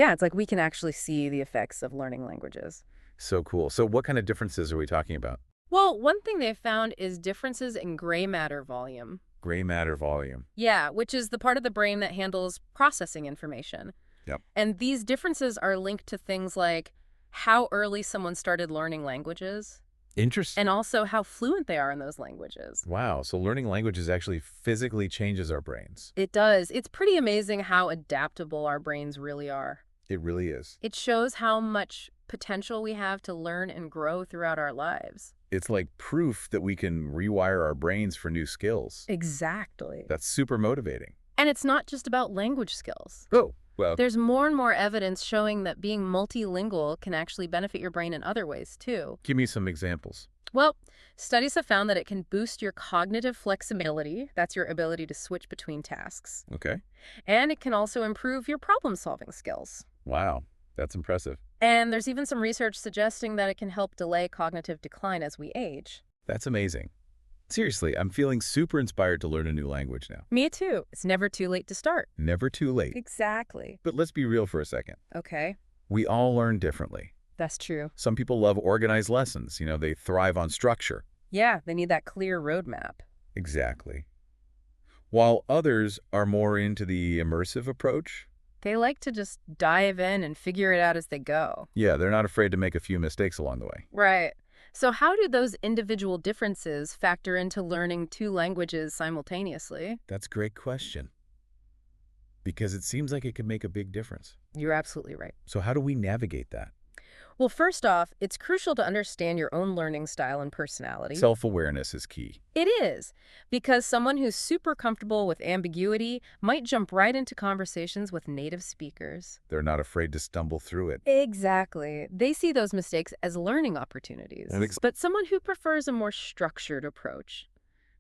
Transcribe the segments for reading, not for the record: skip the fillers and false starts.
Yeah, it's like we can actually see the effects of learning languages. So cool. So what kind of differences are we talking about? Well, one thing they've found is differences in gray matter volume. Gray matter volume. Yeah, which is the part of the brain that handles processing information. Yep. And these differences are linked to things like how early someone started learning languages Interesting. and also how fluent they are in those languages. Wow. So learning languages actually physically changes our brains. It does. It's pretty amazing how adaptable our brains really are. It really is. It shows how much potential we have to learn and grow throughout our lives. It's like proof that we can rewire our brains for new skills. Exactly. That's super motivating. And it's not just about language skills. Oh, well, There's more and more evidence showing that being multilingual can actually benefit your brain in other ways, too. give me some examples. Well, studies have found that it can boost your cognitive flexibility, that's your ability to switch between tasks, Okay. and it can also improve your problem-solving skills. Wow. That's impressive. And there's even some research suggesting that it can help delay cognitive decline as we age. That's amazing. Seriously, I'm feeling super inspired to learn a new language now. Me too. It's never too late to start. Never too late. Exactly. But let's be real for a second. Okay, We all learn differently. that's true. Some people love organized lessons. They thrive on structure. Yeah, they need that clear roadmap. Exactly. While others are more into the immersive approach. They like to just dive in and figure it out as they go. Yeah, they're not afraid to make a few mistakes along the way. Right. So how do those individual differences factor into learning two languages simultaneously? That's a great question. Because it seems like it could make a big difference. You're absolutely right. So how do we navigate that? Well, first off, it's crucial to understand your own learning style and personality. Self-awareness is key. It is, because someone who's super comfortable with ambiguity might jump right into conversations with native speakers. They're not afraid to stumble through it. Exactly. They see those mistakes as learning opportunities. But someone who prefers a more structured approach,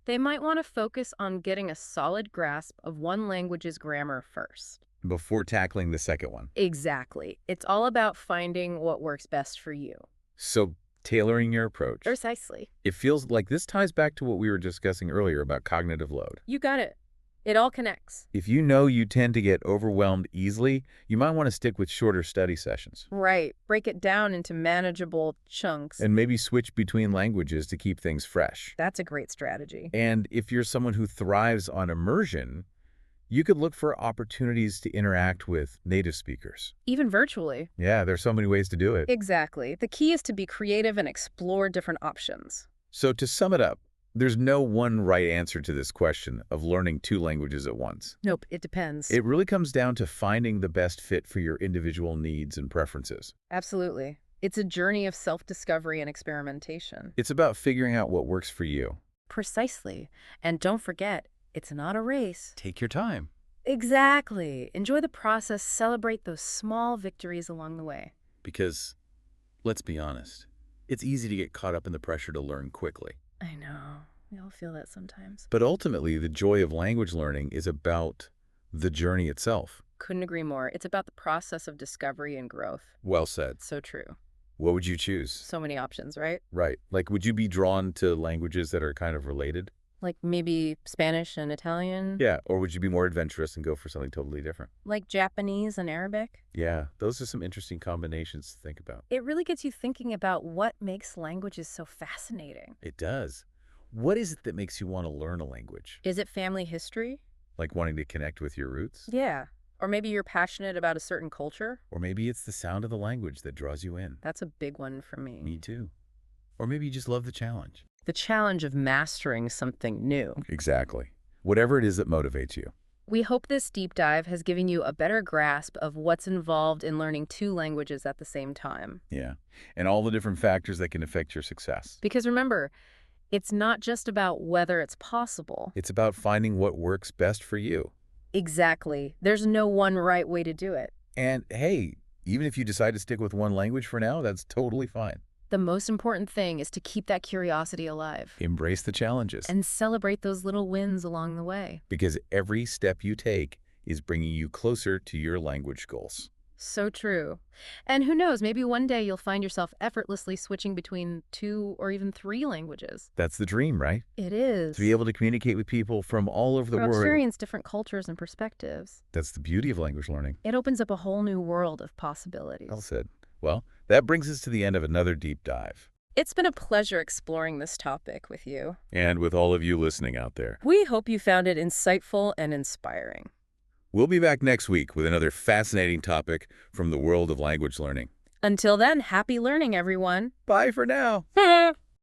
they might want to focus on getting a solid grasp of one language's grammar first. Before tackling the second one. Exactly. It's all about finding what works best for you. So tailoring your approach. Precisely. It feels like this ties back to what we were discussing earlier about cognitive load. You got it. It all connects. If you know you tend to get overwhelmed easily, you might want to stick with shorter study sessions. Right. Break it down into manageable chunks. And maybe switch between languages to keep things fresh. That's a great strategy. And if you're someone who thrives on immersion, you could look for opportunities to interact with native speakers. Even virtually. Yeah, there's so many ways to do it. Exactly. The key is to be creative and explore different options. So to sum it up, there's no one right answer to this question of learning two languages at once. Nope, it depends. It really comes down to finding the best fit for your individual needs and preferences. Absolutely. It's a journey of self-discovery and experimentation. It's about figuring out what works for you. Precisely. And don't forget, it's not a race. Take your time. Exactly. Enjoy the process, celebrate those small victories along the way. Because, let's be honest, it's easy to get caught up in the pressure to learn quickly. I know. We all feel that sometimes. But ultimately, the joy of language learning is about the journey itself. Couldn't agree more. It's about the process of discovery and growth. Well said. So true. What would you choose? So many options, right? Right. Like, would you be drawn to languages that are kind of related? Like maybe Spanish and Italian? Yeah. Or would you be more adventurous and go for something totally different? Like Japanese and Arabic? Yeah. Those are some interesting combinations to think about. It really gets you thinking about what makes languages so fascinating. It does. What is it that makes you want to learn a language? Is it family history? Like wanting to connect with your roots? Yeah. Or maybe you're passionate about a certain culture? Or maybe it's the sound of the language that draws you in. That's a big one for me. Me too. Or maybe you just love the challenge. The challenge of mastering something new. Exactly. Whatever it is that motivates you. We hope this deep dive has given you a better grasp of what's involved in learning two languages at the same time. Yeah. And all the different factors that can affect your success. Because remember, it's not just about whether it's possible. It's about finding what works best for you. Exactly. There's no one right way to do it. And hey, even if you decide to stick with one language for now, that's totally fine. The most important thing is to keep that curiosity alive. Embrace the challenges. And celebrate those little wins along the way. Because every step you take is bringing you closer to your language goals. So true. And who knows, maybe one day you'll find yourself effortlessly switching between 2 or even 3 languages. That's the dream, right? It To be is. able to communicate with people from all over the Or world. experience different cultures and perspectives. That's the beauty of language learning. It opens up a whole new world of Well possibilities. said. Well, that brings us to the end of another deep dive. It's been a pleasure exploring this topic with you. And with all of you listening out there. We hope you found it insightful and inspiring. We'll be back next week with another fascinating topic from the world of language learning. Until then, happy learning, everyone. Bye for now.